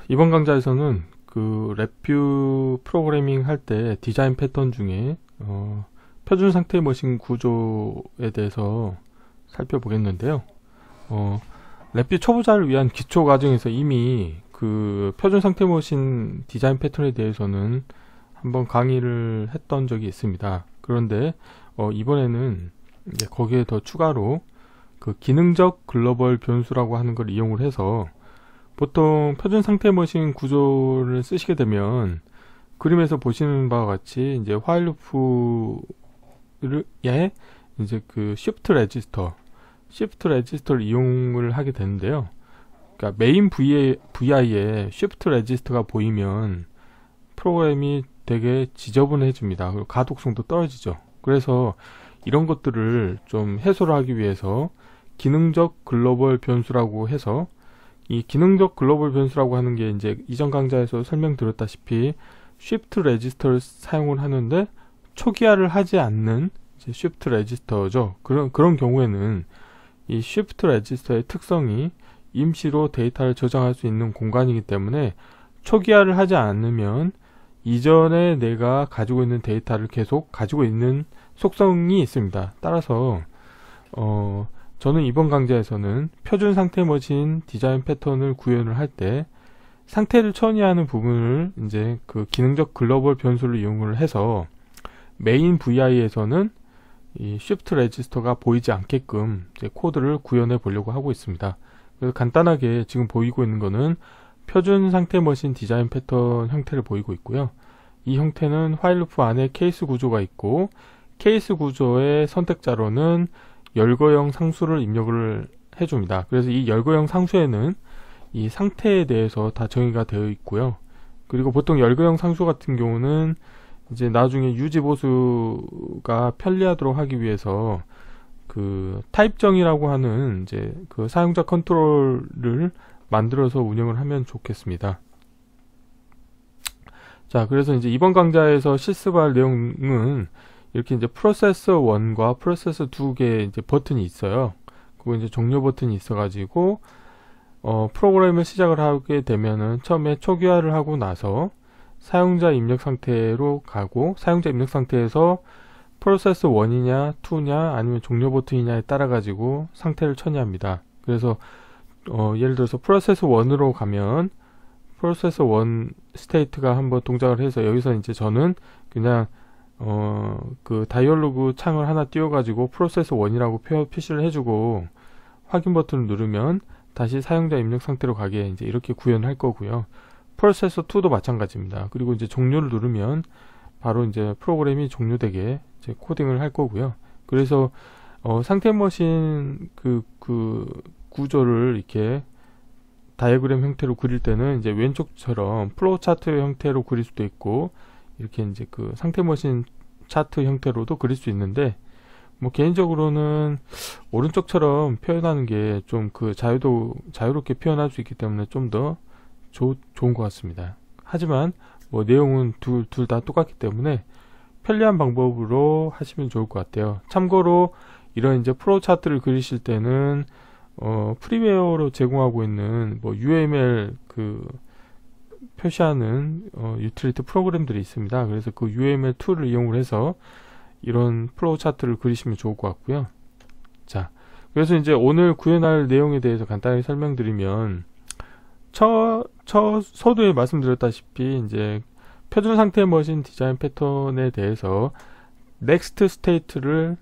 이번 강좌에서는 그 랩뷰 프로그래밍 할 때 디자인 패턴 중에 표준 상태 머신 구조에 대해서 살펴보겠는데요. 랩뷰 초보자를 위한 기초 과정에서 이미 그 표준 상태 머신 디자인 패턴에 대해서는 한번 강의를 했던 적이 있습니다. 그런데 이번에는 이제 거기에 더 추가로 그 기능적 글로벌 변수라고 하는 걸 이용을 해서, 보통 표준 상태 머신 구조를 쓰시게 되면 그림에서 보시는 바와 같이 이제 화일 루프에 이제 그 shift 레지스터를 이용을 하게 되는데요. 그러니까 메인 VI에 shift 레지스터가 보이면 프로그램이 되게 지저분해집니다. 그리고 가독성도 떨어지죠. 그래서 이런 것들을 좀 해소를 하기 위해서 기능적 글로벌 변수라고 해서, 이 기능적 글로벌 변수라고 하는 게 이제 이전 강좌에서 설명드렸다시피 shift 레지스터를 사용을 하는데 초기화를 하지 않는 이제 shift 레지스터죠. 그런 경우에는 이 shift 레지스터의 특성이 임시로 데이터를 저장할 수 있는 공간이기 때문에 초기화를 하지 않으면 이전에 내가 가지고 있는 데이터를 계속 가지고 있는 속성이 있습니다. 따라서 저는 이번 강좌에서는 표준 상태 머신 디자인 패턴을 구현을 할 때 상태를 처리하는 부분을 이제 그 기능적 글로벌 변수를 이용을 해서 메인 VI에서는 이 shift 레지스터가 보이지 않게끔 이제 코드를 구현해 보려고 하고 있습니다. 그래서 간단하게 지금 보이고 있는 거는 표준 상태 머신 디자인 패턴 형태를 보이고 있고요. 이 형태는 화일 루프 안에 케이스 구조가 있고, 케이스 구조의 선택자로는 열거형 상수를 입력을 해줍니다. 그래서 이 열거형 상수에는 이 상태에 대해서 다 정의가 되어 있고요. 그리고 보통 열거형 상수 같은 경우는 이제 나중에 유지 보수가 편리하도록 하기 위해서 그 타입 정의라고 하는 이제 그 사용자 컨트롤을 만들어서 운영을 하면 좋겠습니다. 자, 그래서 이제 이번 강좌에서 실습할 내용은 이렇게 이제 프로세서 1과 프로세서 2개의 이제 버튼이 있어요. 그리고 이제 종료 버튼이 있어가지고 프로그램을 시작을 하게 되면은 처음에 초기화를 하고 나서 사용자 입력 상태로 가고, 사용자 입력 상태에서 프로세서 1이냐 2냐 아니면 종료 버튼이냐에 따라 가지고 상태를 처리합니다. 그래서 예를 들어서 프로세서 1으로 가면 프로세서 1 스테이트가 한번 동작을 해서, 여기서 이제 저는 그냥 그 다이얼로그 창을 하나 띄워가지고 프로세서 1이라고 표시를 해주고 확인 버튼을 누르면 다시 사용자 입력 상태로 가게 이제 이렇게 구현할 거고요. 프로세서 2도 마찬가지입니다. 그리고 이제 종료를 누르면 바로 이제 프로그램이 종료되게 이제 코딩을 할 거고요. 그래서 상태 머신 그 구조를 이렇게 다이어그램 형태로 그릴 때는 이제 왼쪽처럼 플로우 차트 형태로 그릴 수도 있고, 이렇게 이제 그 상태 머신 차트 형태로도 그릴 수 있는데, 뭐 개인적으로는 오른쪽처럼 표현하는 게 좀 그 자유롭게 표현할 수 있기 때문에 좀 더 좋은 것 같습니다. 하지만 뭐 내용은 둘 다 똑같기 때문에 편리한 방법으로 하시면 좋을 것 같아요. 참고로 이런 이제 플로우 차트를 그리실 때는 프리웨어로 제공하고 있는 뭐 UML 그 표시하는 유틸리티 프로그램들이 있습니다. 그래서 그 UML 툴을 이용을 해서 이런 플로우 차트를 그리시면 좋을 것 같고요. 자, 그래서 이제 오늘 구현할 내용에 대해서 간단히 설명드리면, 서두에 말씀드렸다시피 이제 표준 상태 머신 디자인 패턴에 대해서 next state를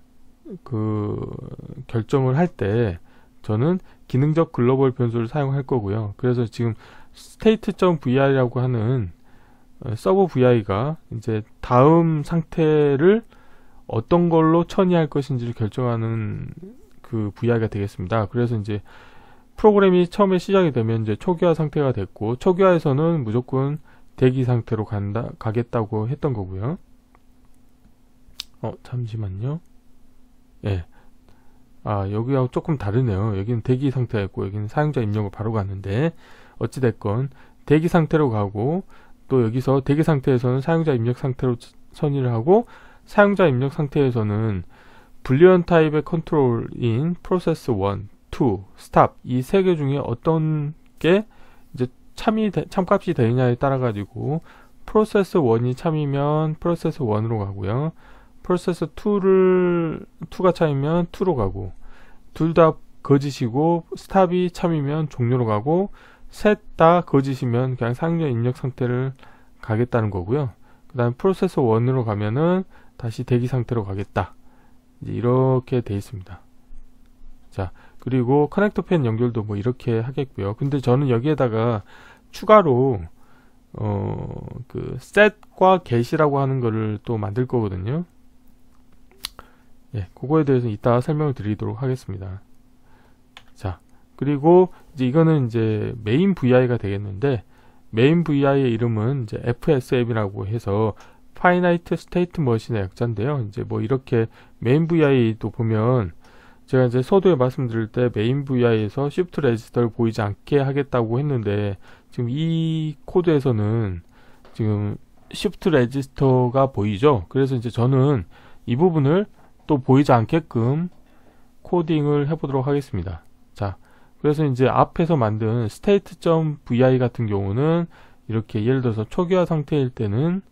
결정을 할 때 저는 기능적 글로벌 변수를 사용할 거고요. 그래서 지금 state.vi라고 하는 서버 vi가 이제 다음 상태를 어떤 걸로 처리할 것인지를 결정하는 그 vi가 되겠습니다. 그래서 이제 프로그램이 처음에 시작이 되면 이제 초기화 상태가 됐고, 초기화에서는 무조건 대기 상태로 가겠다고 했던 거고요. 잠시만요. 예. 여기하고 조금 다르네요. 여기는 대기 상태였고 여기는 사용자 입력을 바로 가는데, 어찌됐건 대기 상태로 가고, 또 여기서 대기 상태에서는 사용자 입력 상태로 처리를 하고, 사용자 입력 상태에서는 불리언 타입의 컨트롤인 프로세스 1, 2, 스탑 이 세 개 중에 어떤 게 이제 참값이 되느냐에 따라 가지고 프로세스 1이 참이면 프로세스 1으로 가고요. 프로세스 2가 참이면 2로 가고, 둘 다 거짓이고 스탑이 참이면 종료로 가고, 셋 다 거짓이면 그냥 상자 입력 상태를 가겠다는 거고요. 그 다음에 프로세서 1으로 가면은 다시 대기 상태로 가겠다. 이제 이렇게 돼 있습니다. 자, 그리고 커넥터 펜 연결도 뭐 이렇게 하겠고요. 근데 저는 여기에다가 추가로 그 set과 get이라고 하는 거를 또 만들 거거든요. 예, 그거에 대해서 이따 설명을 드리도록 하겠습니다. 자, 그리고 이제 이거는 이제 메인 VI가 되겠는데, 메인 VI의 이름은 이제 FSM이라고 해서 Finite State Machine의 약자인데요. 이제 뭐 이렇게 메인 VI도 보면 제가 이제 서두에 말씀드릴 때 메인 VI에서 Shift 레지스터를 보이지 않게 하겠다고 했는데, 지금 이 코드에서는 지금 Shift 레지스터가 보이죠. 그래서 이제 저는 이 부분을 또 보이지 않게끔 코딩을 해보도록 하겠습니다. 자, 그래서 이제 앞에서 만든 state.vi 같은 경우는 이렇게 예를 들어서 초기화 상태일 때는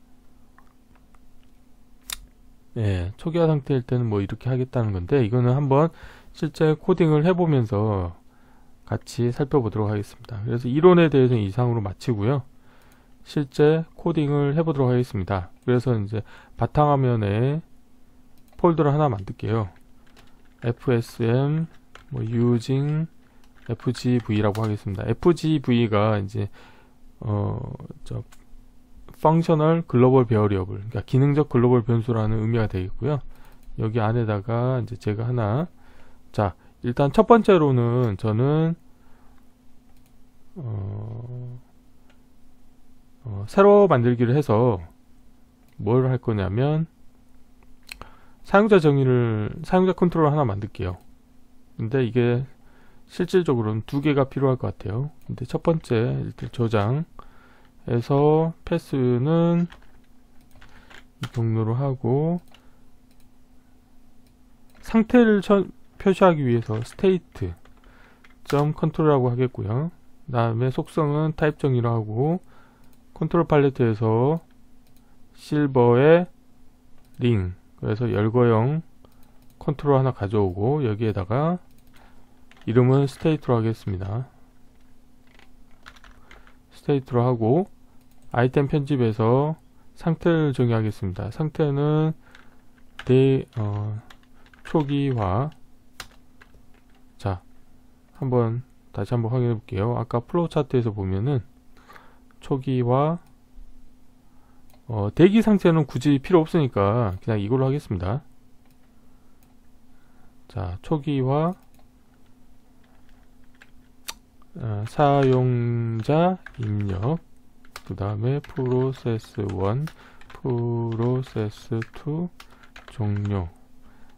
초기화 상태일 때는 뭐 이렇게 하겠다는 건데, 이거는 한번 실제 코딩을 해보면서 같이 살펴보도록 하겠습니다. 그래서 이론에 대해서는 이상으로 마치고요. 실제 코딩을 해보도록 하겠습니다. 그래서 이제 바탕화면에 폴더를 하나 만들게요. fsm 뭐 using FGV라고 하겠습니다. FGV가 이제 Functional Global Variable, 그러니까 기능적 글로벌 변수라는 의미가 되겠고요. 여기 안에다가 이제 제가 하나, 자, 일단 첫 번째로는 저는 새로 만들기를 해서 뭘 할 거냐면 사용자 컨트롤 하나 만들게요. 근데 이게 실질적으로는 두 개가 필요할 것 같아요. 근데 첫 번째 일단 저장해서 패스는 이 경로로 하고, 상태를 표시하기 위해서 state .control라고 하겠고요. 그 다음에 속성은 타입 정의로 하고, 컨트롤 팔레트에서 실버의 링, 그래서 열거형 컨트롤 하나 가져오고, 여기에다가 이름은 state로 하겠습니다. state로 하고, 아이템 편집에서 상태를 정의하겠습니다. 상태는 초기화. 자, 다시 한번 확인해 볼게요. 아까 플로우 차트에서 보면은 초기화, 대기 상태는 굳이 필요 없으니까 그냥 이걸로 하겠습니다. 자, 초기화, 사용자 입력, 그 다음에 프로세스 1, 프로세스 2 종료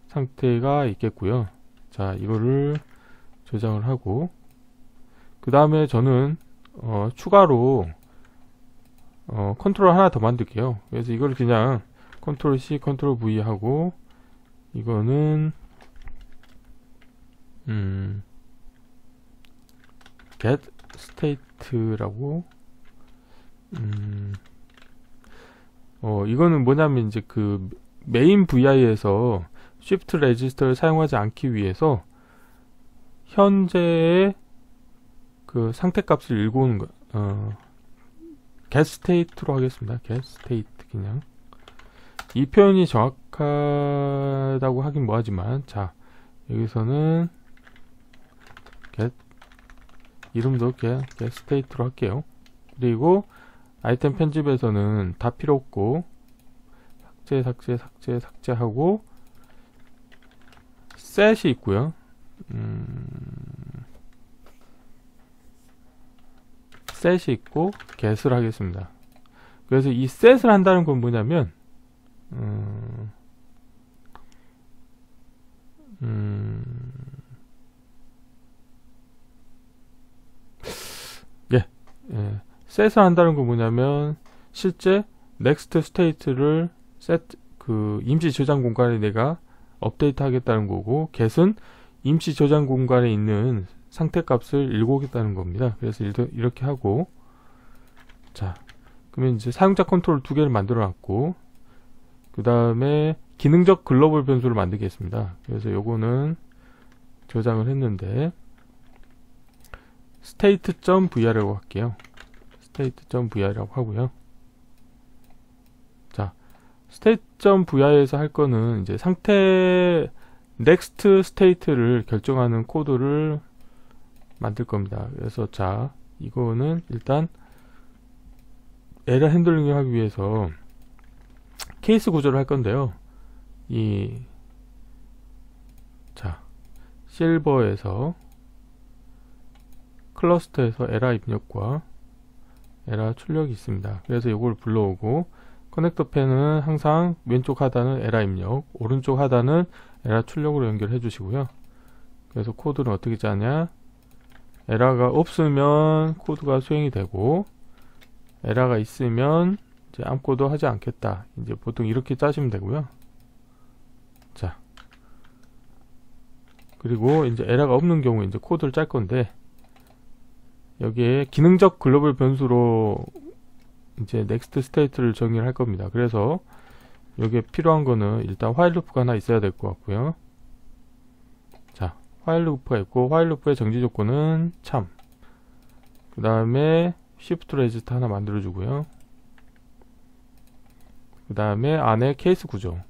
상태가 있겠고요. 자, 이거를 저장을 하고, 그 다음에 저는 추가로 컨트롤 하나 더 만들게요. 그래서 이걸 그냥 컨트롤 C, 컨트롤 V 하고, 이거는 get state라고, 이거는 뭐냐면 이제 그 메인 VI에서 shift 레지스터를 사용하지 않기 위해서 현재의 그 상태 값을 읽어오는 거, get state로 하겠습니다. get state. 그냥 이 표현이 정확하다고 하긴 뭐하지만, 자, 여기서는 get 이름도 get state로 할게요. 그리고 아이템 편집에서는 다 필요 없고 삭제하고 set이 있고요. set이 있고 get을 하겠습니다. 그래서 이 set을 한다는 건 뭐냐면 set을 한다는 건 뭐냐면 실제 next state를 set 그 임시 저장 공간에 내가 업데이트 하겠다는 거고, get은 임시 저장 공간에 있는 상태 값을 읽어오겠다는 겁니다. 그래서 이렇게 하고, 자, 그러면 이제 사용자 컨트롤 두 개를 만들어 놨고, 그 다음에 기능적 글로벌 변수를 만들겠습니다. 그래서 요거는 저장을 했는데, state.vr이라고 할게요. state.vr이라고 하고요. 자, state.vr에서 할 거는 이제 상태 next state를 결정하는 코드를 만들 겁니다. 그래서 자, 이거는 일단 에러 핸들링을 하기 위해서 케이스 구조를 할 건데요. 자, 실버에서 클러스터에서 에러 입력과 에러 출력이 있습니다. 그래서 이걸 불러오고, 커넥터 펜은 항상 왼쪽 하단은 에러 입력, 오른쪽 하단은 에러 출력으로 연결해 주시고요. 그래서 코드는 어떻게 짜냐, 에러가 없으면 코드가 수행이 되고, 에러가 있으면 이제 아무것도 하지 않겠다. 이제 보통 이렇게 짜시면 되고요. 자, 그리고 이제 에러가 없는 경우에 이제 코드를 짤 건데, 여기에 기능적 글로벌 변수로 이제 next state를 정의를 할 겁니다. 그래서 여기에 필요한 거는 일단 while 루프가 하나 있어야 될 것 같고요. 자, while 루프가 있고, while 루프의 정지 조건은 참. 그 다음에 shift register 하나 만들어 주고요. 그 다음에 안에 케이스 구조.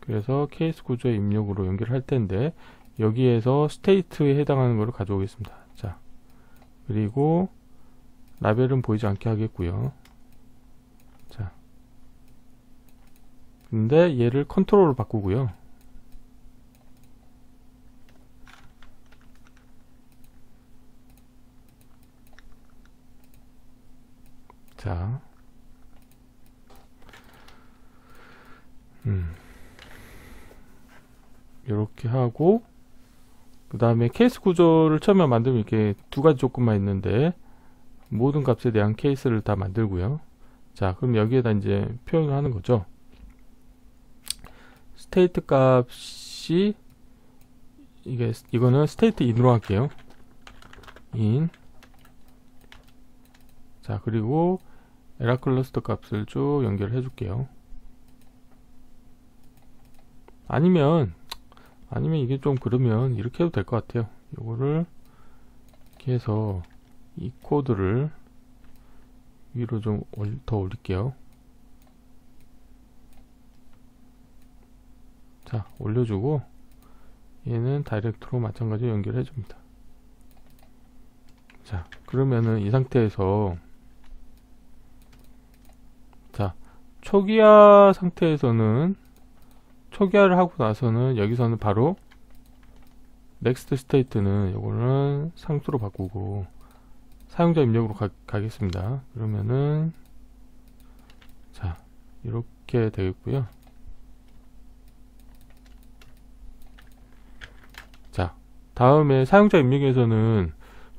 그래서 케이스 구조의 입력으로 연결할 텐데, 여기에서 state에 해당하는 것을 가져오겠습니다. 자, 그리고 라벨은 보이지 않게 하겠고요. 자, 근데 얘를 컨트롤로 바꾸고요. 자, 이렇게 하고, 그 다음에 케이스 구조를 처음에 만들면 이렇게 두 가지 조건만 있는데, 모든 값에 대한 케이스를 다 만들고요. 자, 그럼 여기에다 이제 표현을 하는 거죠. 스테이트 값이, 이거는 스테이트 인으로 할게요. 인. 자, 그리고 에러 클러스터 값을 쭉 연결해 줄게요. 아니면 이게 좀 그러면 이렇게 해도 될 것 같아요. 요거를 이렇게 해서 이 코드를 위로 좀 더 올릴게요. 자, 올려주고, 얘는 다이렉트로 마찬가지로 연결해 줍니다. 자, 그러면은 이 상태에서, 자, 초기화 상태에서는, 초기화를 하고 나서는 여기서는 바로 next state는 요거는 상수로 바꾸고 사용자 입력으로 가겠습니다. 그러면은 자, 이렇게 되겠고요. 자, 다음에 사용자 입력에서는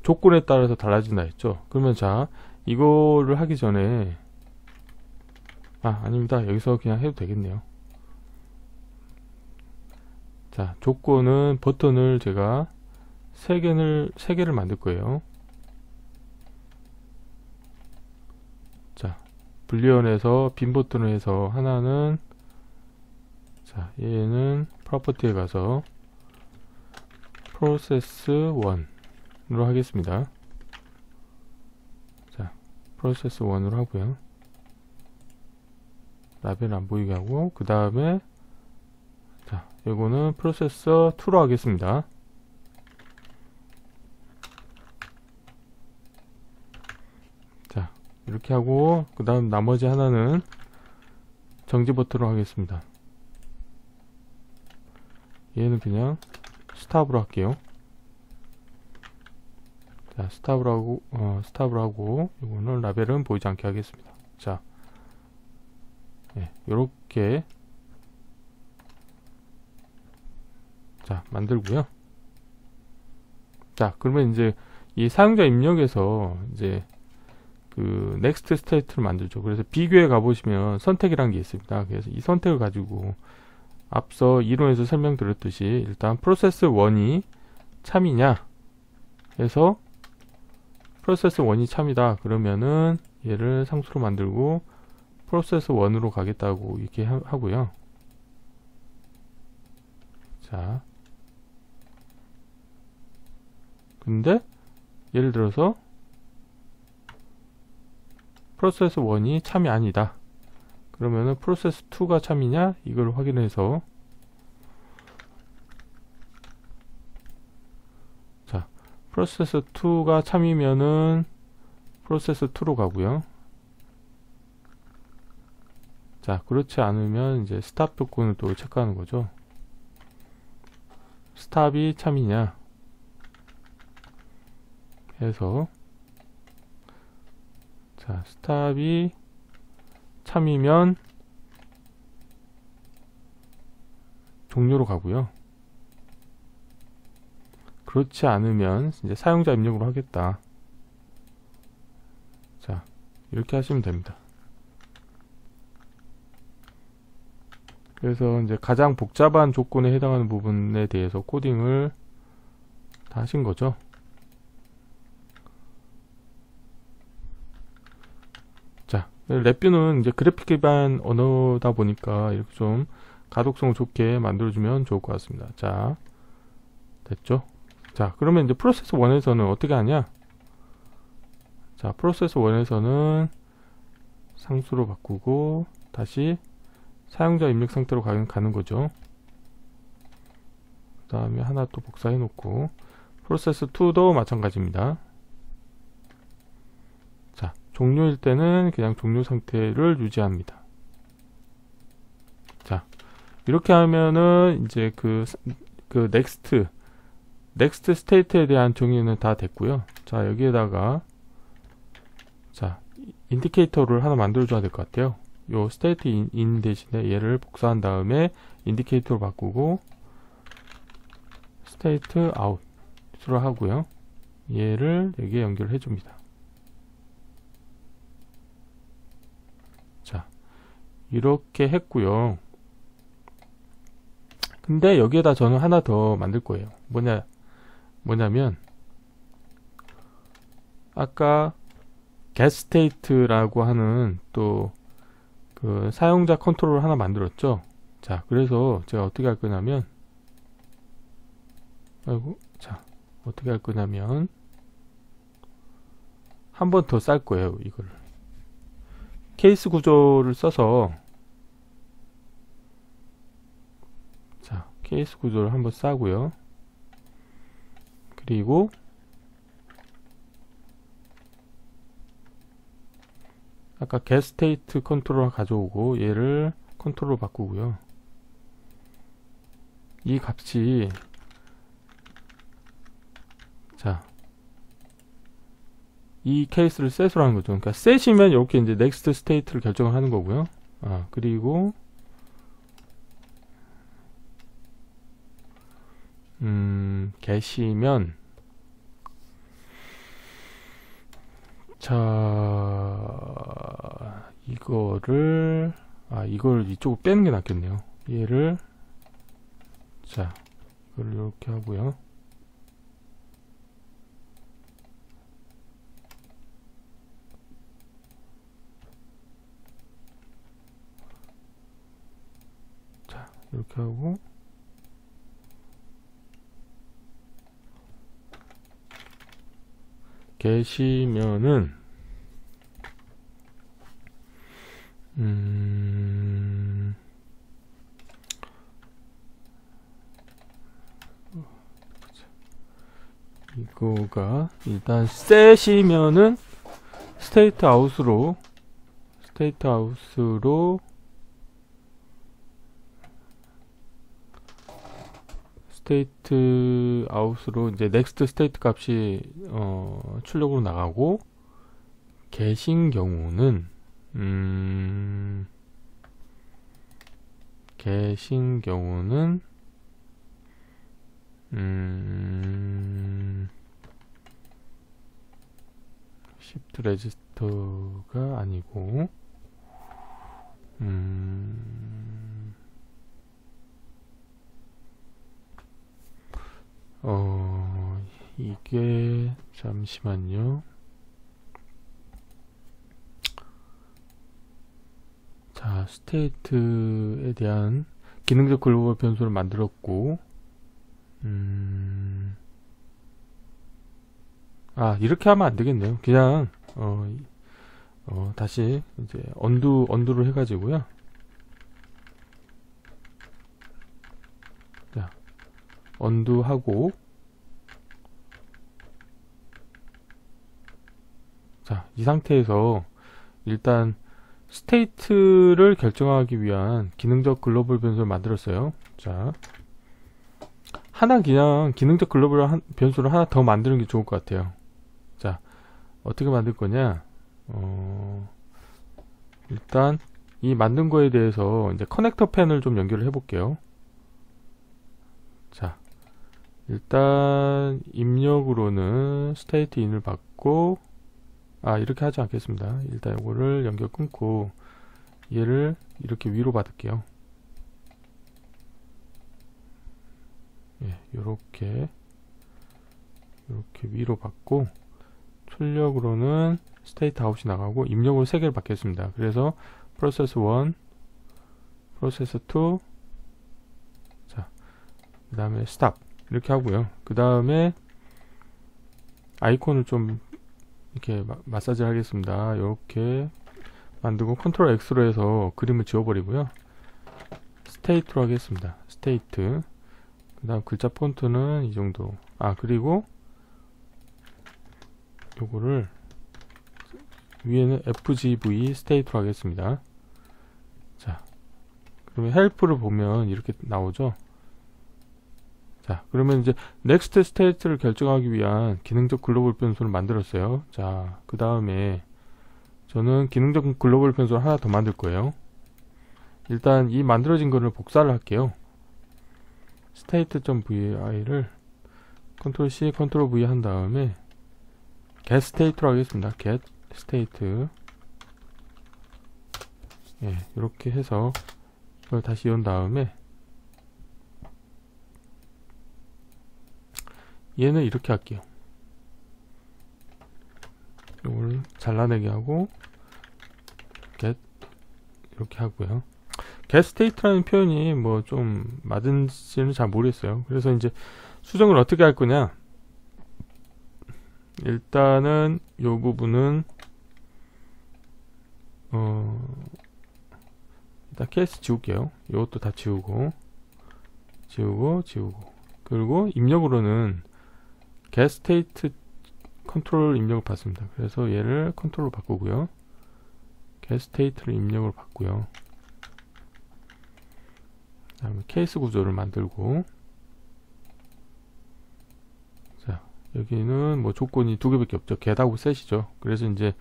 조건에 따라서 달라진다 했죠. 그러면 자, 이거를 하기 전에 아닙니다. 여기서 그냥 해도 되겠네요. 자, 조건은 버튼을 제가 3개를 만들 거예요. 자, 불리언에서 빈 버튼을 해서 하나는, 자, 얘는 프로퍼티에 가서 프로세스 1으로 하겠습니다. 자, 프로세스 1으로 하고요. 라벨 안 보이게 하고, 그 다음에 자, 요거는 프로세서 2로 하겠습니다. 자, 이렇게 하고, 그 다음 나머지 하나는 정지 버튼으로 하겠습니다. 얘는 그냥 스탑으로 할게요. 자, 스탑으로 하고, 이거는 라벨은 보이지 않게 하겠습니다. 자, 요렇게 자, 만들고요. 자, 그러면 이제 이 사용자 입력에서 이제 그 next state를 만들죠. 그래서 비교에 가보시면 선택이라는 게 있습니다. 그래서 이 선택을 가지고 앞서 이론에서 설명드렸듯이 일단 프로세스 1이 참이냐 해서 프로세스 1이 참이다. 그러면은 얘를 상수로 만들고 프로세스 1으로 가겠다고 이렇게 하고요. 자, 근데 예를 들어서 프로세스 1이 참이 아니다. 그러면은 프로세스 2가 참이냐? 이걸 확인해서, 자, 프로세스 2가 참이면은 프로세스 2로 가고요. 자, 그렇지 않으면 이제 스탑 조건을 또 체크하는 거죠. 스탑이 참이냐 해서, 자, 스탑이 참이면 종료로 가고요. 그렇지 않으면 이제 사용자 입력으로 하겠다. 자, 이렇게 하시면 됩니다. 그래서 이제 가장 복잡한 조건에 해당하는 부분에 대해서 코딩을 다 하신 거죠. 자, 랩뷰는 이제 그래픽 기반 언어다 보니까 이렇게 좀 가독성 좋게 만들어주면 좋을 것 같습니다. 자, 됐죠? 자, 그러면 이제 프로세스 1에서는 어떻게 하냐? 자, 프로세스 1에서는 상수로 바꾸고 다시 사용자 입력 상태로 가는 거죠. 그 다음에 하나 또 복사해 놓고, 프로세스 2도 마찬가지입니다. 자, 종료일 때는 그냥 종료 상태를 유지합니다. 자, 이렇게 하면은 이제 그 넥스트 스테이트에 대한 정의는 다 됐고요. 자, 여기에다가, 자, 인디케이터를 하나 만들어 줘야 될 것 같아요. 요 스테이트 인 대신에 얘를 복사한 다음에 인디케이터로 바꾸고 스테이트 아웃으로 하고요. 얘를 여기에 연결해 줍니다. 자, 이렇게 했고요. 근데 여기에다 저는 하나 더 만들 거예요. 뭐냐면 아까 getState라고 하는 또 그 사용자 컨트롤을 하나 만들었죠. 자, 그래서 제가 어떻게 할 거냐면, 어떻게 할 거냐면 한 번 더 쌀 거예요. 이걸 케이스 구조를 써서, 자, 케이스 구조를 한번 싸고요. 그리고 아까 getState 컨트롤 가져오고 얘를 컨트롤로 바꾸고요. 이 값이, 자, 이 케이스를 set으로 하는 거죠. 그러니까 set이면 이렇게 이제 next state를 결정을 하는 거고요. 그리고 get이면, 자, 이걸 이쪽으로 빼는 게 낫겠네요. 얘를, 자, 이걸 이렇게 하고요. 자, 이렇게 하고, 계시면은 이거가 일단 set이면은 스테이트 아웃으로 이제 next state 값이 출력으로 나가고, get인 경우는 shift register가 아니고 이게, 잠시만요. 자, 스테이트에 대한 기능적 글로벌 변수를 만들었고, 이렇게 하면 안 되겠네요. 그냥, 다시, 이제, 언두를 해가지고요. 자, 언두하고, 자, 이 상태에서, 일단, 스테이트를 결정하기 위한 기능적 글로벌 변수를 만들었어요. 자, 그냥 기능적 글로벌 변수를 하나 더 만드는 게 좋을 것 같아요. 자, 어떻게 만들 거냐? 일단 이 만든 거에 대해서 이제 커넥터 펜을 좀 연결을 해볼게요. 자, 일단 입력으로는 state in을 받고, 이렇게 하지 않겠습니다. 일단 이거를 연결 끊고 얘를 이렇게 위로 받을게요. 예, 요렇게 위로 받고, 출력으로는 state out이 나가고 입력으로 3개를 받겠습니다. 그래서 process 1, process 2, 자, 그 다음에 stop 이렇게 하고요. 그 다음에 아이콘을 좀 이렇게 마사지를 하겠습니다. 이렇게 만들고 컨트롤 X로 해서 그림을 지워버리고요. 스테이트로 하겠습니다. 스테이트. 그 다음 글자 폰트는 이 정도. 그리고 요거를 위에는 FGV 스테이트로 하겠습니다. 자, 그러면 헬프를 보면 이렇게 나오죠. 자, 그러면 이제 next state를 결정하기 위한 기능적 글로벌 변수를 만들었어요. 자, 그 다음에 저는 기능적 글로벌 변수를 하나 더 만들 거예요. 일단 이 만들어진 거를 복사를 할게요. state.vi를 컨트롤 C, 컨트롤 V 한 다음에 get state로 하겠습니다. get state. 예, 이렇게 해서 이걸 다시 연 다음에 얘는 이렇게 할게요. 이걸 잘라내게 하고 get 이렇게 하고요. get state라는 표현이 뭐 좀 맞은지는 잘 모르겠어요. 그래서 이제 수정을 어떻게 할 거냐, 일단은 요 부분은 일단 케이스 지울게요. 이것도 다 지우고 그리고 입력으로는 get state 컨트롤 입력을 받습니다. 그래서 얘를 컨트롤로 바꾸고요. get state를 입력을 받고요. 그 다음에 케이스 구조를 만들고, 자, 여기는 뭐 조건이 2개밖에 없죠. get하고 set이죠. 그래서 이제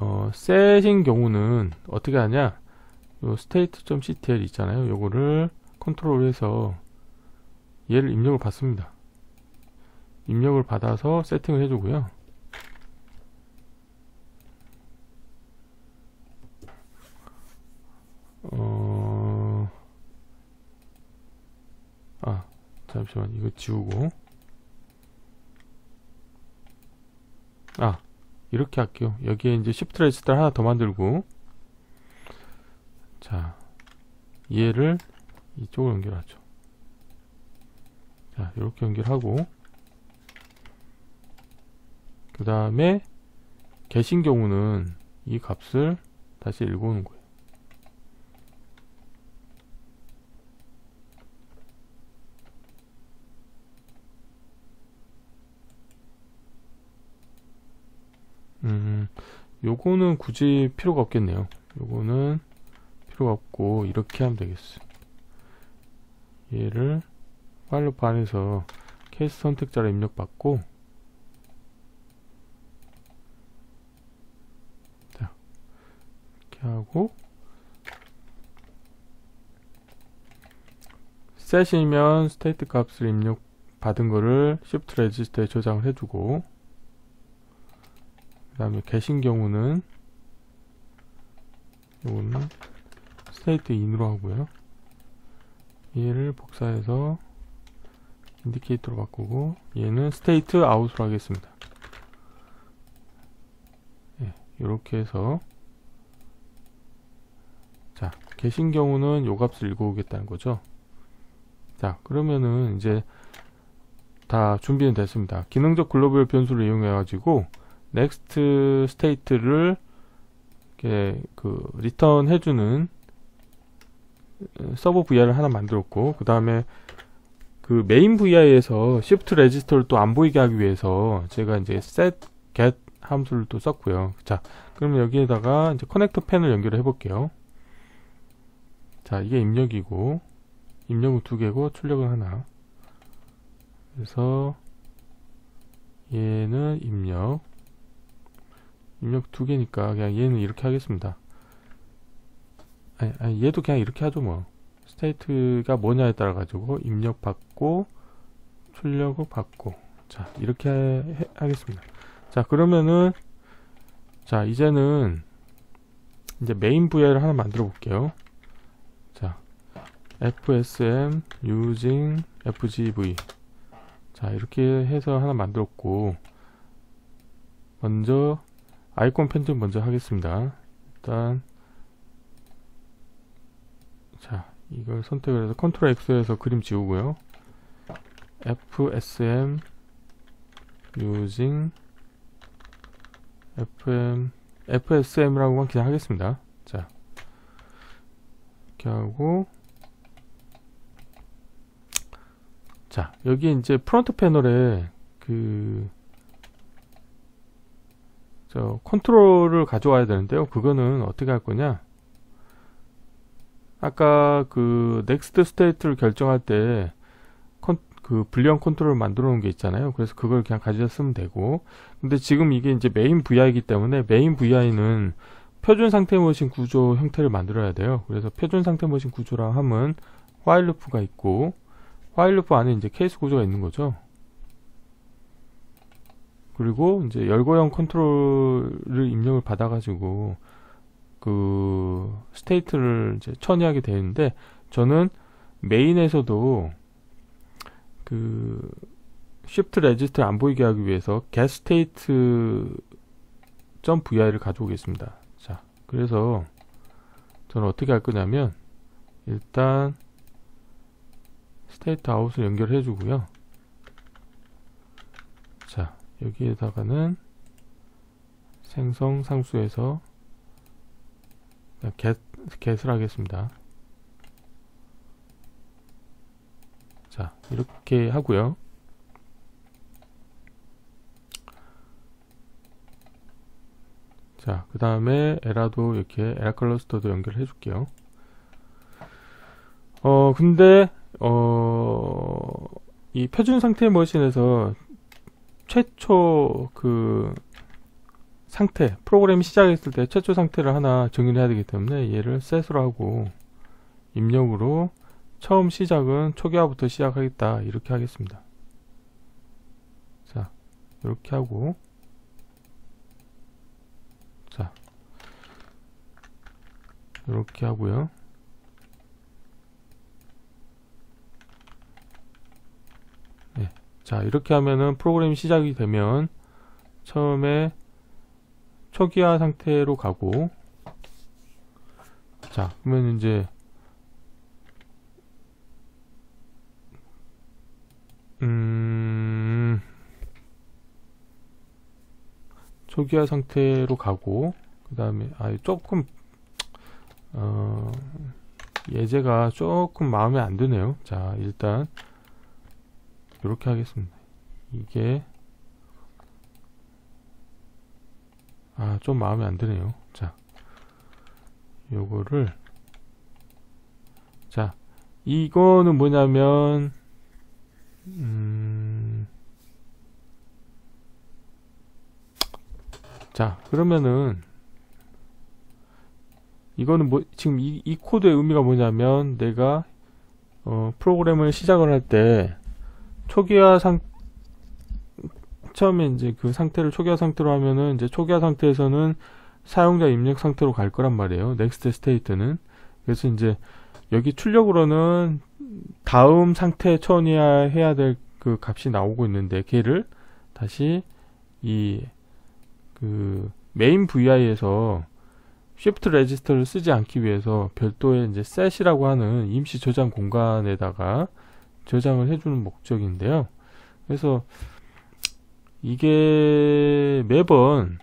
set인 경우는 어떻게 하냐, 요 state.ctl 있잖아요. 요거를 컨트롤해서 얘를 입력을 받습니다. 입력을 받아서 세팅을 해주고요. 잠시만, 이거 지우고 이렇게 할게요. 여기에 이제 Shift 레지스터를 하나 더 만들고, 자, 얘를 이쪽으로 연결하죠. 자, 이렇게 연결하고, 그 다음에 get인 경우는 이 값을 다시 읽어오는 거예요. 요거는 굳이 필요가 없겠네요. 요거는 필요가 없고 이렇게 하면 되겠어요. 얘를 파일로 반해서 케이스 선택자를 입력받고, 자, 이렇게 하고, set이면 스테이트 값을 입력 받은 거를 Shift 레지스터에 저장을 해주고, 그 다음에 get인 경우는 요거는 state in으로 하고요. 얘를 복사해서 인디케이터로 바꾸고, 얘는 state out으로 하겠습니다. 예, 이렇게 해서, 자, 계신 경우는 요 값을 읽어오겠다는 거죠. 자, 그러면은 이제 다 준비는 됐습니다. 기능적 글로벌 변수를 이용해 가지고 next state를 이렇게 리턴 해주는 서버 VI를 하나 만들었고, 그 다음에 그 메인 VI에서 shift register를 또 안 보이게 하기 위해서 제가 이제 set get 함수를 또 썼고요. 자, 그러면 여기에다가 이제 커넥터 펜을 연결을 해볼게요. 자, 이게 입력이고, 입력은 2개고 출력은 하나. 그래서 얘는 입력 2개니까 그냥 얘는 이렇게 하겠습니다. 아니 얘도 그냥 이렇게 하죠 뭐. 스테이트가 뭐냐에 따라 가지고 입력 받고 출력을 받고, 자 이렇게 하겠습니다. 자, 그러면은 자 이제는 이제 메인 VI를 하나 만들어 볼게요. 자, fsm using fgv. 자, 이렇게 해서 하나 만들었고, 먼저 아이콘 편집 먼저 하겠습니다. 일단 자, 이걸 선택을 해서 컨트롤 X에서 그림 지우고요. fsm using fsm라고만 그냥 하겠습니다. 자, 이렇게 하고, 자, 여기 이제 프론트 패널에 컨트롤을 가져와야 되는데요. 그거는 어떻게 할 거냐? 아까 넥스트 스테이트를 결정할 때 불리언 컨트롤을 만들어 놓은 게 있잖아요. 그래서 그걸 그냥 가져다 쓰면 되고, 근데 지금 이게 이제 메인 VI이기 때문에 메인 VI는 표준 상태 머신 구조 형태를 만들어야 돼요. 그래서 표준 상태 머신 구조라 하면 while loop가 있고, while loop 안에 이제 케이스 구조가 있는 거죠. 그리고 이제 열거형 컨트롤을 입력을 받아가지고 스테이트를 이제 처리하게 되는데, 저는 메인에서도 shift register 안 보이게 하기 위해서 getState.vi를 가져오겠습니다. 자, 그래서 저는 어떻게 할 거냐면, 일단 스테이트 아웃을 연결해 주고요. 자, 여기에다가는 생성 상수에서 get을 하겠습니다. 자, 이렇게 하고요. 자, 그 다음에 에라도 이렇게 에라 클러스터도 연결해 줄게요. 근데 이 표준 상태 머신에서 최초 상태, 프로그램이 시작했을 때 최초 상태를 하나 정의를 해야 되기 때문에 얘를 set으로 하고, 입력으로 처음 시작은 초기화부터 시작하겠다 이렇게 하겠습니다. 자, 이렇게 하고, 자 이렇게 하고요. 네. 자, 이렇게 하면은 프로그램이 시작이 되면 처음에 초기화 상태로 가고, 자, 그러면 이제 초기화 상태로 가고, 그 다음에 조금 예제가 조금 마음에 안 드네요. 자, 일단 이렇게 하겠습니다. 이게 좀 마음에 안 드네요. 자, 요거를, 자, 이거는 뭐냐면 자, 그러면은 이거는 지금 이 코드의 의미가 뭐냐면, 내가 프로그램을 시작을 할 때 초기화 처음에 이제 그 상태를 초기화 상태로 하면은, 이제 초기화 상태에서는 사용자 입력 상태로 갈 거란 말이에요. 넥스트 스테이트는. 그래서 이제 여기 출력으로는 다음 상태 처리해야 될 값이 나오고 있는데, 걔를 다시 이 메인 VI에서 Shift 레지스터를 쓰지 않기 위해서 별도의 이제 set이라고 하는 임시 저장 공간에다가 저장을 해주는 목적인데요. 그래서 이게 매번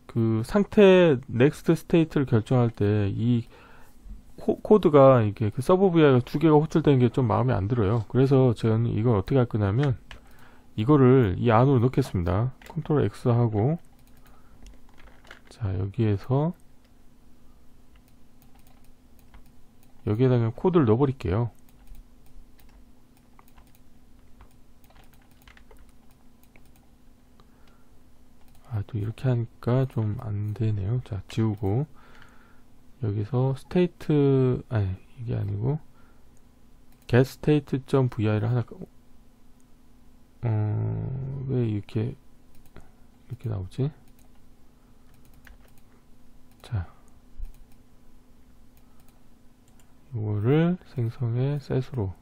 그 상태 next state를 결정할 때 이 코드가 이게 그 서브 VI가 두 개가 호출되는 게 좀 마음에 안 들어요. 그래서 저는 이걸 어떻게 할 거냐면 이거를 이 안으로 넣겠습니다. 컨트롤 X 하고, 자, 여기에서 여기에다가 코드를 넣어버릴게요. 아, 또 이렇게 하니까 좀 안 되네요. 자, 지우고 여기서 스테이트, 아니 이게 아니고 getState.vi를 하나, 왜 이렇게 나오지? 자, 이거를 생성의 set으로,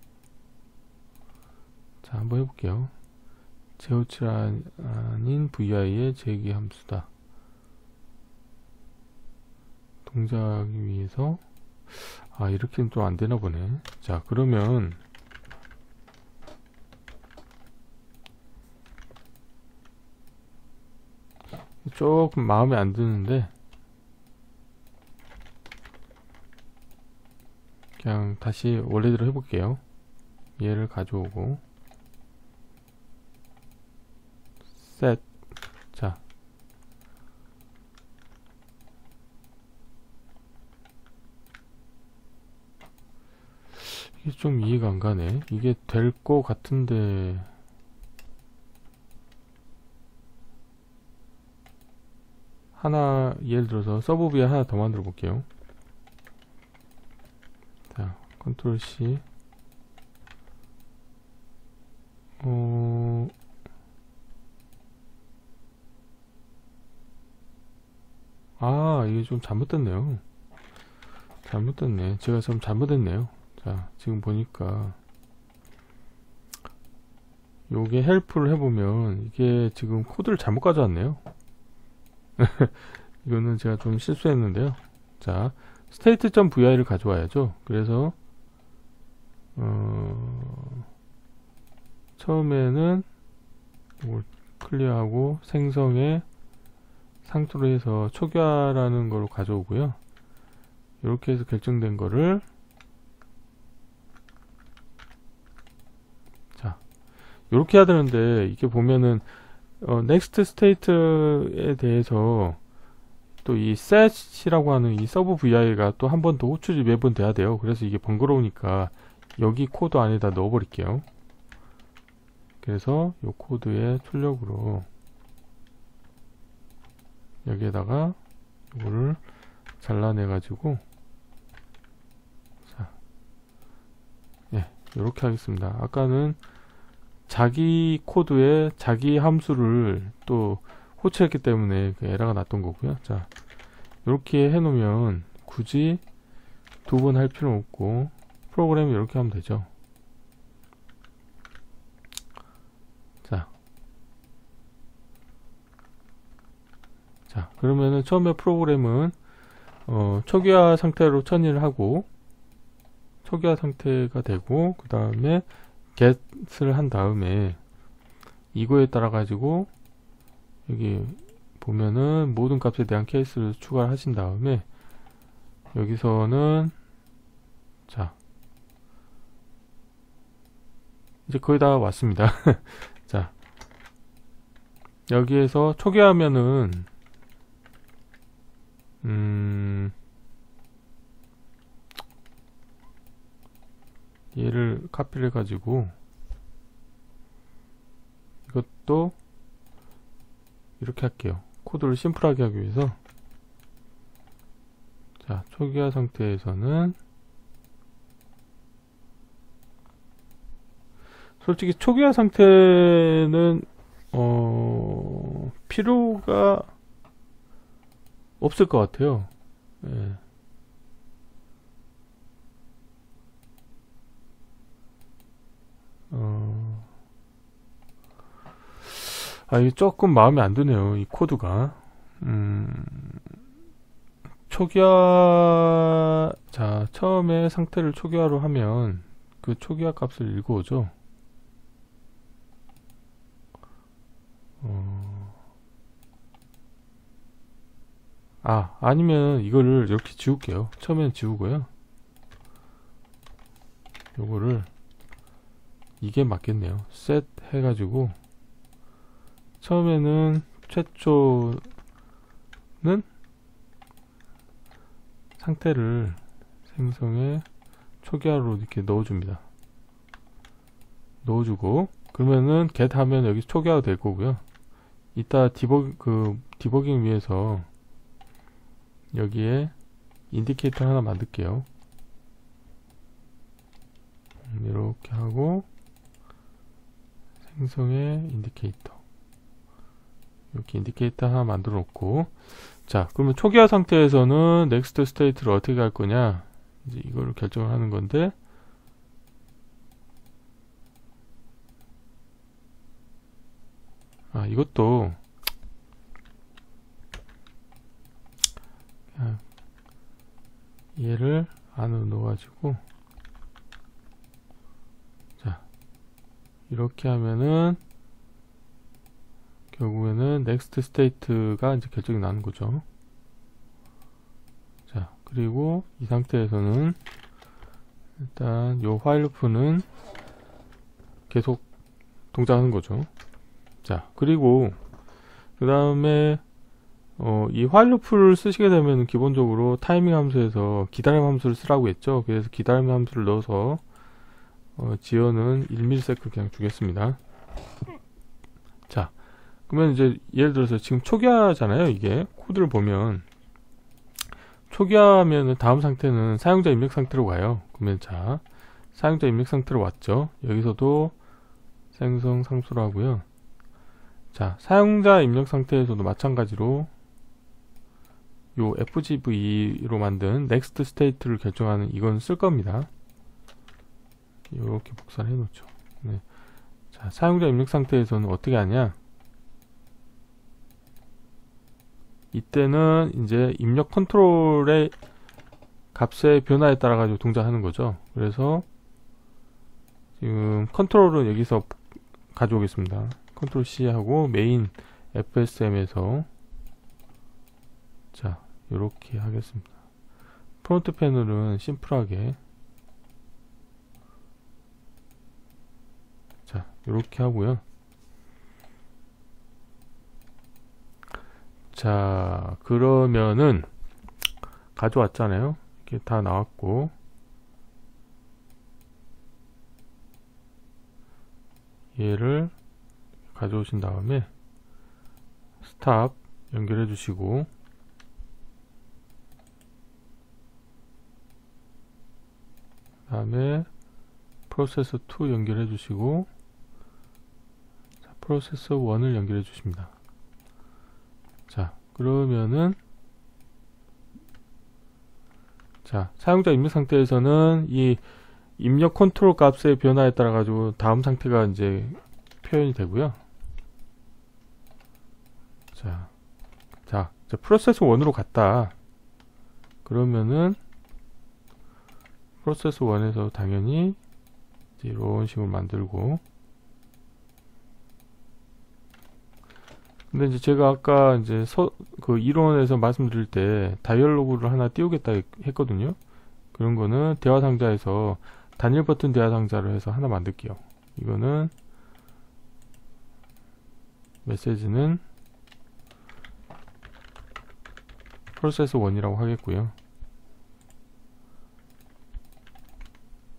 자, 한번 해볼게요. 제어치가 아닌 vi의 제기 함수다. 동작하기 위해서, 아, 이렇게는 좀 안되나 보네. 자, 그러면 조금 마음에 안 드는데 그냥 다시 원래대로 해볼게요. 얘를 가져오고 set. 자, 이게 좀 이해가 안 가네. 이게 될 거 같은데, 하나, 예를 들어서 서브 VI 하나 더 만들어 볼게요. 자, 컨트롤 C. 아, 이게 좀 잘못됐네요. 잘못됐네. 제가 좀 잘못했네요. 자, 지금 보니까 요게 헬프를 해보면 이게 지금 코드를 잘못 가져왔네요. 이거는 제가 좀 실수했는데요. 자, state.vi를 가져와야죠. 그래서 처음에는 이걸 클리어하고 생성에 상투로 해서 초기화라는 걸로 가져오고요. 이렇게 해서 결정된 거를, 자, 이렇게 해야 되는데 이게 보면은 next state에 대해서 또 이 set이라고 하는 이 서브 vi가 또 한 번 더 호출이 매번 돼야 돼요. 그래서 이게 번거로우니까 여기 코드 안에다 넣어 버릴게요. 그래서 이 코드의 출력으로 여기에다가 이거를 잘라내 가지고, 자, 예, 이렇게 하겠습니다. 아까는 자기 코드에 자기 함수를 또 호출했기 때문에 그 에러가 났던 거고요. 자, 이렇게 해 놓으면 굳이 두 번 할 필요 없고 프로그램 이렇게 하면 되죠. 자, 그러면은 처음에 프로그램은 초기화 상태로 처리를 하고, 초기화 상태가 되고, 그 다음에 get을 한 다음에 이거에 따라 가지고 여기 보면은 모든 값에 대한 케이스를 추가를 하신 다음에 여기서는, 자, 이제 거의 다 왔습니다. 자, 여기에서 초기화하면은 얘를 카피를 해가지고 이것도 이렇게 할게요. 코드를 심플하게 하기 위해서. 자, 초기화 상태에서는 솔직히 초기화 상태는 필요가 없을 것 같아요. 예. 이게 조금 마음에 안 드네요. 이 코드가. 초기화, 자, 처음에 상태를 초기화로 하면 그 초기화 값을 읽어오죠. 아니면 이거를 이렇게 지울게요. 처음엔 지우고요. 요거를 이게 맞겠네요. 셋 해가지고 처음에는 최초는 상태를 생성에 초기화로 이렇게 넣어줍니다. 넣어주고 그러면은 get 하면 여기 초기화가 될 거고요. 이따 디버깅 위해서 여기에 인디케이터 하나 만들게요. 이렇게 하고 생성의 인디케이터, 이렇게 인디케이터 하나 만들어 놓고, 자, 그러면 초기화 상태에서는 넥스트 스테이트를 어떻게 할 거냐, 이제 이거를 결정을 하는 건데, 이것도 그냥 얘를 안으로 넣어가지고, 자, 이렇게 하면은 결국에는 넥스트 스테이트가 이제 결정이 나는 거죠. 자, 그리고 이 상태에서는 일단 요 while loop는 계속 동작하는 거죠. 자, 그리고 그 다음에 이 while loop를 쓰시게 되면 기본적으로 타이밍 함수에서 기다림 함수를 쓰라고 했죠. 그래서 기다림 함수를 넣어서 지연은 1ms 그냥 주겠습니다. 자, 그러면 이제 예를 들어서 지금 초기화잖아요. 이게 코드를 보면 초기화하면 다음 상태는 사용자 입력 상태로 가요. 그러면 자, 사용자 입력 상태로 왔죠. 여기서도 생성 상수로 하고요. 자, 사용자 입력 상태에서도 마찬가지로 요 FGV로 만든 next state를 결정하는 이건 쓸 겁니다. 이렇게 복사를 해 놓죠. 네. 자, 사용자 입력 상태에서는 어떻게 하냐, 이때는 이제 입력 컨트롤의 값의 변화에 따라 가지고 동작하는 거죠. 그래서 지금 컨트롤은 여기서 가져오겠습니다. 컨트롤 C 하고 메인 FSM에서 자, 요렇게 하겠습니다. 프론트 패널은 심플하게 자, 요렇게 하고요. 자, 그러면은 가져왔잖아요. 이렇게 다 나왔고, 얘를 가져오신 다음에 스탑 연결해 주시고, 그 다음에 프로세서 2 연결해 주시고, 자, 프로세서 1을 연결해 주십니다. 자, 그러면은 자, 사용자 입력 상태에서는 이 입력 컨트롤 값의 변화에 따라 가지고 다음 상태가 이제 표현이 되고요. 자, 프로세스 1으로 갔다. 그러면은 프로세스 1에서 당연히 이제 이런 식으로 만들고, 근데 이제 제가 아까 이제 그 이론에서 말씀드릴 때 다이얼로그를 하나 띄우겠다 했거든요. 그런 거는 대화 상자에서 단일 버튼 대화 상자를 해서 하나 만들게요. 이거는 메시지는 프로세스 1이라고 하겠고요.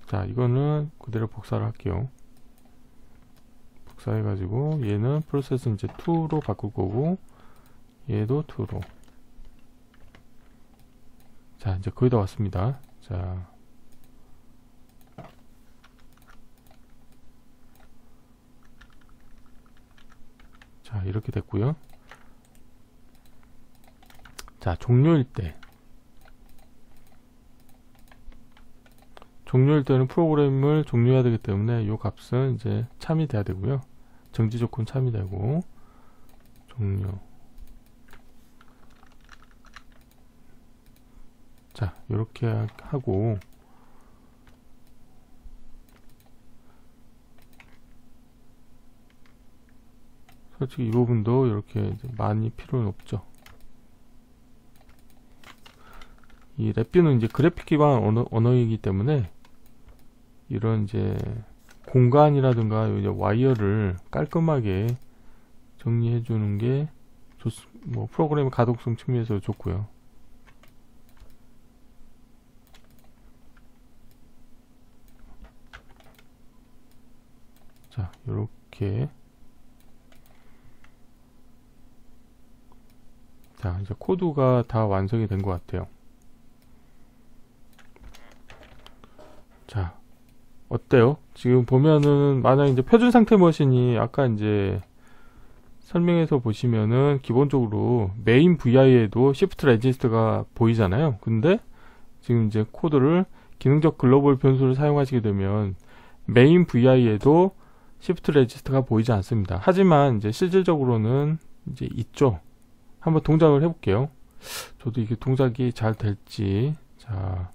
자, 이거는 그대로 복사를 할게요. 복사해가지고 얘는 프로세스 이제 2로 바꿀 거고, 얘도 2로. 자, 이제 거의 다 왔습니다. 자, 이렇게 됐고요. 자, 종료일 때는 프로그램을 종료해야 되기 때문에 이 값은 이제 참이 돼야 되고요. 정지 조건 참이 되고, 종료. 자, 이렇게 하고 솔직히 이 부분도 이렇게 많이 필요는 없죠. 이 랩뷰는 이제 그래픽 기반 언어이기 때문에 이런 이제 공간이라든가 이제 와이어를 깔끔하게 정리해 주는 게 뭐 프로그램 가독성 측면에서 좋고요. 자, 요렇게. 자, 이제 코드가 다 완성이 된 것 같아요. 자, 어때요? 지금 보면은 만약 이제 표준 상태 머신이 아까 이제 설명해서 보시면은 기본적으로 메인 VI에도 Shift 레지스터가 보이잖아요. 근데 지금 이제 코드를 기능적 글로벌 변수를 사용하시게 되면 메인 VI에도 Shift 레지스터가 보이지 않습니다. 하지만 이제 실질적으로는 이제 있죠. 한번 동작을 해볼게요. 저도 이게 동작이 잘 될지. 자,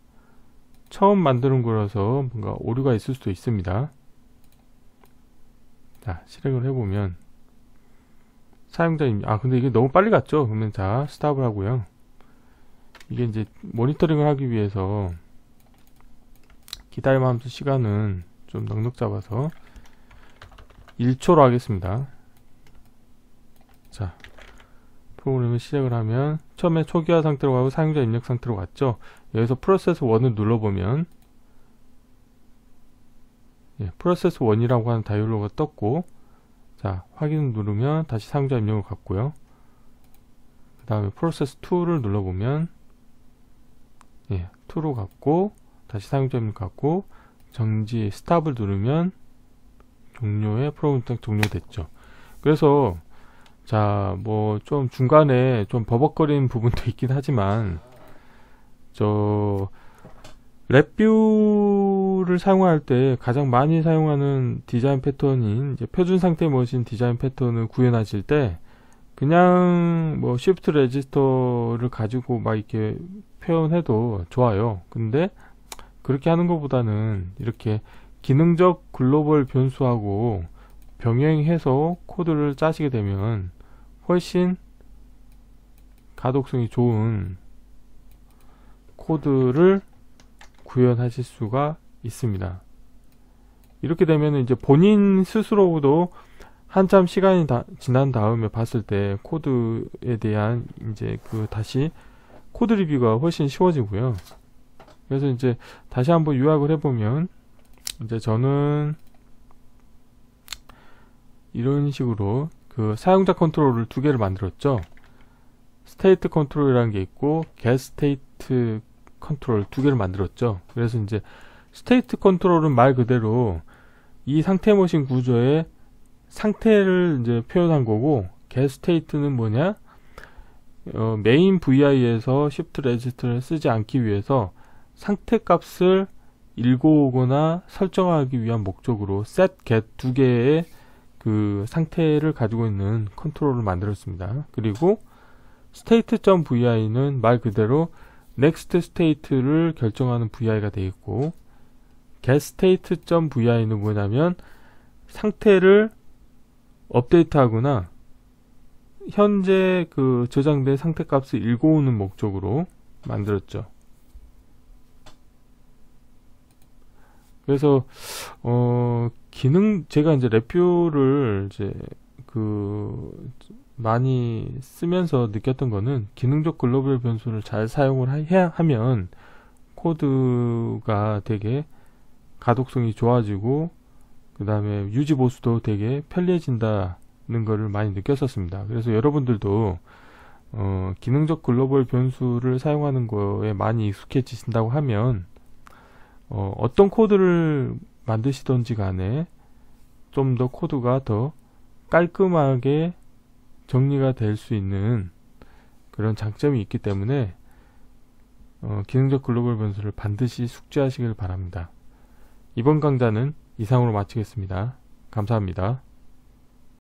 처음 만드는 거라서 뭔가 오류가 있을 수도 있습니다. 자, 실행을 해보면 사용자 입력, 근데 이게 너무 빨리 갔죠? 그러면 자, 스탑을 하고요. 이게 이제 모니터링을 하기 위해서 기다림하면서 시간은 좀 넉넉 잡아서 1초로 하겠습니다. 자, 프로그램을 시작을 하면 처음에 초기화 상태로 가고 사용자 입력 상태로 갔죠. 여기서 프로세스 1을 눌러보면 프로세스 1이라고 하는 다이얼로그가 떴고, 자, 확인을 누르면 다시 사용자 입력을 갔고요. 그 다음에 프로세스 2를 눌러보면 2로 갔고, 다시 사용자 입력 갔고, 정지 스탑을 누르면 종료의 프로그램 딱 종료됐죠. 그래서 자, 뭐 좀 중간에 좀 버벅거리는 부분도 있긴 하지만 저 랩뷰를 사용할 때 가장 많이 사용하는 디자인 패턴인 이제 표준 상태 머신 디자인 패턴을 구현하실 때 그냥 뭐 Shift 레지스터를 가지고 막 이렇게 표현해도 좋아요. 근데 그렇게 하는 것보다는 이렇게 기능적 글로벌 변수하고 병행해서 코드를 짜시게 되면 훨씬 가독성이 좋은 코드를 구현하실 수가 있습니다. 이렇게 되면 이제 본인 스스로도 한참 시간이 지난 다음에 봤을 때 코드에 대한 이제 다시 코드 리뷰가 훨씬 쉬워지고요. 그래서 이제 다시 한번 요약을 해보면 이제 저는 이런 식으로 사용자 컨트롤을 두 개를 만들었죠. 스테이트 컨트롤이라는 게 있고 get 스테이트 컨트롤 두 개를 만들었죠. 그래서 이제 스테이트 컨트롤은 말 그대로 이 상태 머신 구조의 상태를 이제 표현한 거고, get 스테이트는 뭐냐? 메인 VI에서 Shift 레지스터를 쓰지 않기 위해서 상태 값을 읽어오거나 설정하기 위한 목적으로 set, get 두 개의 상태를 가지고 있는 컨트롤을 만들었습니다. 그리고 state.vi는 말 그대로 next state를 결정하는 vi가 되어 있고, getState.vi는 뭐냐면 상태를 업데이트하거나 현재 저장된 상태 값을 읽어오는 목적으로 만들었죠. 그래서 제가 이제 랩뷰를 이제 많이 쓰면서 느꼈던 거는 기능적 글로벌 변수를 잘 사용을 하면 코드가 되게 가독성이 좋아지고 그 다음에 유지 보수도 되게 편리해진다는 거를 많이 느꼈었습니다. 그래서 여러분들도 기능적 글로벌 변수를 사용하는 거에 많이 익숙해지신다고 하면 어떤 코드를 만드시던지 간에 좀 더 코드가 더 깔끔하게 정리가 될 수 있는 그런 장점이 있기 때문에 기능적 글로벌 변수를 반드시 숙지하시길 바랍니다. 이번 강좌는 이상으로 마치겠습니다. 감사합니다.